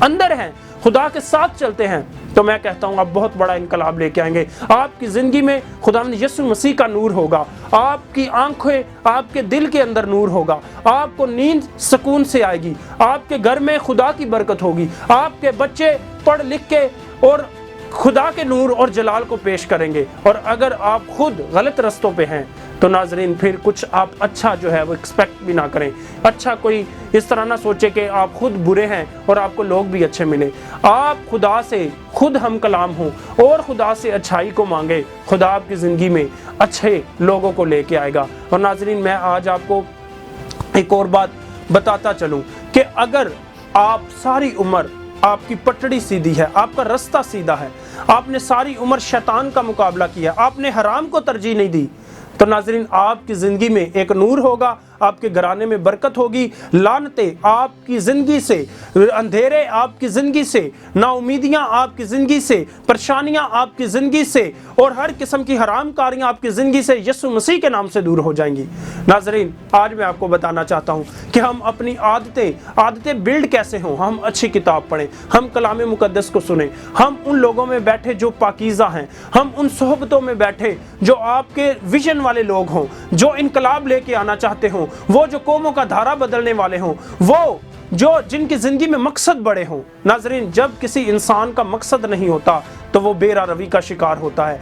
اندر ہیں, خدا کے ساتھ چلتے ہیں, تو میں کہتا ہوں آپ بہت بڑا انقلاب لے کے آئیں گے. آپ کی زندگی میں خداوند یسوع مسیح کا نور ہوگا, آپ کی آنکھیں, آپ کے دل کے اندر نور ہوگا, آپ کو نیند سکون سے آئے گی, آپ کے گھر میں خدا کی برکت ہوگی, آپ کے بچے پڑھ لکھ کے اور خدا کے نور اور جلال کو پیش کریں گے. اور اگر آپ خود غلط رستوں پہ ہیں تو ناظرین پھر کچھ آپ اچھا جو ہے وہ ایکسپیکٹ بھی نہ کریں. اچھا کوئی اس طرح نہ سوچے کہ آپ خود برے ہیں اور آپ کو لوگ بھی اچھے ملیں. آپ خدا سے خود ہم کلام ہوں اور خدا سے اچھائی کو مانگے, خدا آپ کی زندگی میں اچھے لوگوں کو لے کے آئے گا. اور ناظرین میں آج آپ کو ایک اور بات بتاتا چلوں کہ اگر آپ ساری عمر آپ کی پٹڑی سیدھی ہے, آپ کا رستہ سیدھا ہے, آپ نے ساری عمر شیطان کا مقابلہ کیا, آپ نے حرام کو ترجیح نہیں دی, تو ناظرین آپ کی زندگی میں ایک نور ہوگا, آپ کے گھرانے میں برکت ہوگی. لعنتیں آپ کی زندگی سے, اندھیرے آپ کی زندگی سے, نا امیدیاں آپ کی زندگی سے, پریشانیاں آپ کی زندگی سے اور ہر قسم کی حرام کاریاں آپ کی زندگی سے یسوع مسیح کے نام سے دور ہو جائیں گی. ناظرین آج میں آپ کو بتانا چاہتا ہوں کہ ہم اپنی عادتیں بلڈ کیسے ہوں. ہم اچھی کتاب پڑھیں, ہم کلام مقدس کو سنیں, ہم ان لوگوں میں بیٹھے جو پاکیزہ ہیں, ہم ان صحبتوں میں بیٹھے جو آپ کے ویژن والے لوگ ہوں, جو انقلاب لے کے آنا چاہتے ہوں, وہ جو قوموں کا دھارا بدلنے والے ہوں, وہ جو جن کی زندگی میں مقصد بڑے ہوں. ناظرین جب کسی انسان کا مقصد نہیں ہوتا تو وہ بے روی کا شکار ہوتا ہے.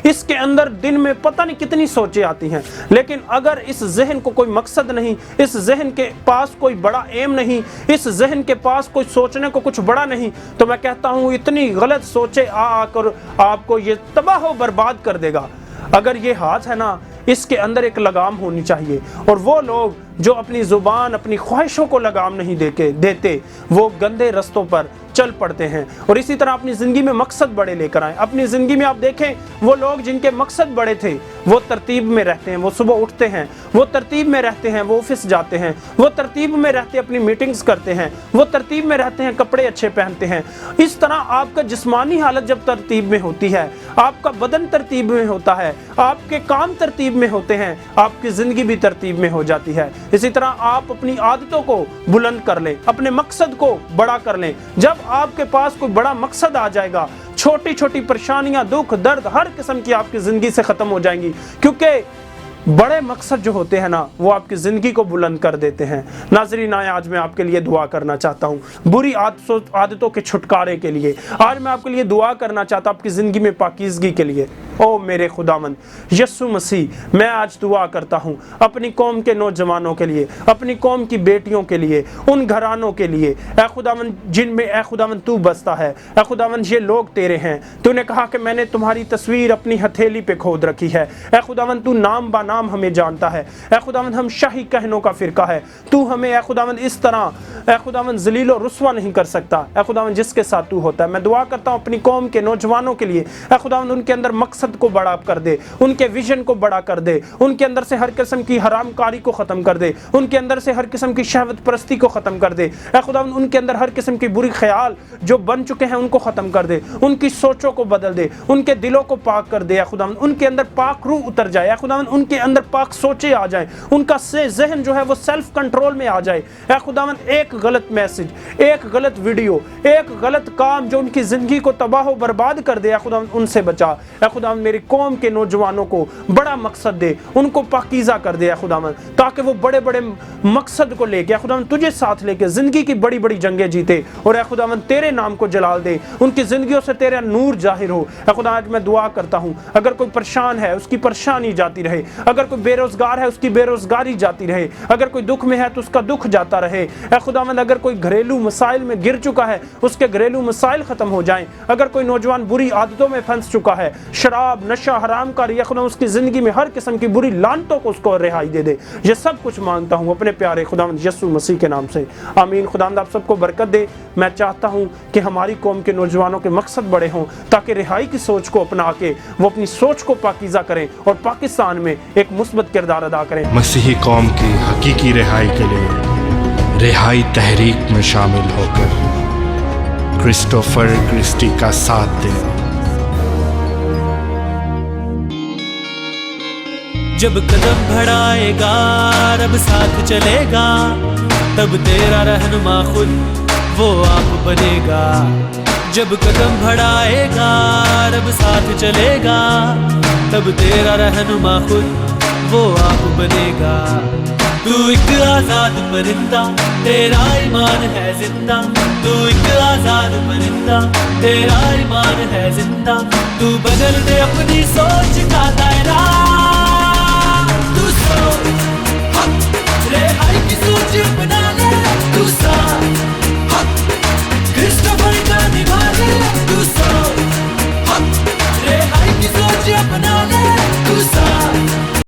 اس کے اندر دن میں پتہ نہیں کتنی سوچیں آتی ہیں, لیکن اگر اس ذہن کو کوئی مقصد نہیں, اس ذہن کے پاس کوئی بڑا ایم نہیں, اس ذہن کے پاس کوئی سوچنے کو کچھ بڑا نہیں, تو میں کہتا ہوں اتنی غلط سوچیں آ کر آپ کو یہ تباہ و برباد کر دے گا. اگر یہ ہاتھ ہے نا, اس کے اندر ایک لگام ہونی چاہیے, اور وہ لوگ جو اپنی زبان, اپنی خواہشوں کو لگام نہیں دیتے, وہ گندے رستوں پر چل پڑتے ہیں. اور اسی طرح اپنی زندگی میں مقصد بڑے لے کر آئیں. اپنی زندگی میں آپ دیکھیں وہ لوگ جن کے مقصد بڑے تھے وہ ترتیب میں رہتے ہیں, وہ صبح اٹھتے ہیں, وہ ترتیب میں رہتے ہیں, وہ آفس جاتے ہیں, وہ ترتیب میں رہتے اپنی میٹنگز کرتے ہیں, وہ ترتیب میں رہتے ہیں, کپڑے اچھے پہنتے ہیں. اس طرح آپ کا جسمانی حالت جب ترتیب میں ہوتی ہے, آپ کا بدن ترتیب میں ہوتا ہے, آپ کے کام ترتیب میں ہوتے ہیں, آپ کی زندگی بھی ترتیب میں ہو جاتی ہے. اسی طرح آپ اپنی عادتوں کو بلند کر لیں, اپنے مقصد کو بڑا کر لیں. جب آپ کے پاس کوئی بڑا مقصد آ جائے گا, چھوٹی چھوٹی پریشانیاں, دکھ, درد, ہر قسم کی آپ کی زندگی سے ختم ہو جائیں گی, کیونکہ بڑے مقصد جو ہوتے ہیں نا وہ آپ کی زندگی کو بلند کر دیتے ہیں. ناظرین آج میں آپ کے لیے دعا کرنا چاہتا ہوں بری عادتوں کے چھٹکارے کے لیے. آج میں آپ کے لیے دعا کرنا چاہتا ہوں آپ کی زندگی میں پاکیزگی کے لیے. او میرے خداوند یسوع مسیح, میں آج دعا کرتا ہوں اپنی قوم کے نوجوانوں کے لیے, اپنی قوم کی بیٹیوں کے لیے, ان گھرانوں کے لیے اے خداوند جن میں اے خداوند تو بستا ہے. اے خداوند یہ لوگ تیرے ہیں, تو نے کہا کہ میں نے تمہاری تصویر اپنی ہتھیلی پہ کھود رکھی ہے. اے خداوند تو نام با نام ہمیں جانتا ہے. اے خداوند ہم شاہی کہنوں کا فرقہ ہے, تو ہمیں اے خداوند اس طرح اے خداوند ذلیل و رسوا نہیں کر سکتا. اے خداوند جس کے ساتھ تو ہوتا ہے, میں دعا کرتا ہوں اپنی قوم کے نوجوانوں کے لیے. اے خداوند ان کے اندر مقصد کو بڑا کر دے, ان کے ویژن کو بڑا کر دے, ان کے اندر سے ہر قسم کی حرام کاری کو ختم کر دے, ان کے اندر سے ہر قسم کی شہوت پرستی کو ختم کر دے. اے خداوند ان کے اندر ہر قسم کی بری خیال جو بن چکے ہیں ان کو ختم کر دے, ان کی سوچوں کو بدل دے, ان کے دلوں کو پاک کر دے. اے خداوند ان کے اندر پاک روح اتر جائے. اے خداوند ان کے اندر پاک سوچیں آ جائیں, ان کا ذہن جو ہے وہ سیلف کنٹرول میں آ جائے. اے خداوند ایک غلط میسج, ایک غلط ویڈیو, ایک غلط کام جو ان کی زندگی کو تباہ و برباد کر دے, اے خداوند ان سے بچا. اے خداوند میری قوم کے نوجوانوں کو بڑا مقصد دے, ان کو پاکیزہ کر دے اے خداوند, تاکہ وہ بڑے بڑے مقصد کو لے کے اے خداوند تجھے ساتھ لے کے زندگی کی بڑی بڑی جنگیں جیتے, اور اے خداوند تیرے نام کو جلال دے, ان کی زندگیوں سے تیرا نور ظاہر ہو. اے خدا آج میں دعا کرتا ہوں اگر کوئی پریشان ہے اس کی پریشانی جاتی رہے, اگر کوئی بے روزگار ہے اس کی بے روزگاری جاتی رہے, اگر کوئی دکھ میں ہے تو اس کا دکھ جاتا رہے. اے خداوند اگر کوئی گھریلو مسائل میں گر چکا ہے اس کے گھریلو مسائل ختم ہو جائیں. اگر کوئی نوجوان بری عادتوں میں پھنس چکا ہے, شراب, نشہ, حرام کاری, یا خدا اس کی زندگی میں ہر قسم کی بری لعنتوں کو اس کو رہائی دے دے. یہ سب کچھ مانگتا ہوں اپنے پیارے خداوند یسوع مسیح کے نام سے, آمین. خداوند آپ سب کو برکت دے. میں چاہتا ہوں کہ ہماری قوم کے نوجوانوں کے مقصد بڑے ہوں, تاکہ رہائی کی سوچ کو اپنا کے وہ اپنی سوچ کو پاکیزہ کریں اور پاکستان میں ایک مثبت کردار ادا کریں. مسیحی قوم کی حقیقی رہائی کے لیے رہائی تحریک میں شامل ہو کر کرسٹوفر کرسٹی کا ساتھ دیں. جب قدم بڑھائے گا رب ساتھ چلے گا, تب تیرا رہنما خود وہ آپ بنے گا. جب قدم بڑھائے گا رب ساتھ چلے گا, تب تیرا رہنما خود وہ آپ بنے گا. تو ایک آزاد پرندہ تیرا ایمان ہے زندہ, تو ایک آزاد پرندہ تیرا ایمان ہے زندہ. تو بدل دے اپنی سوچ کا دائرہ.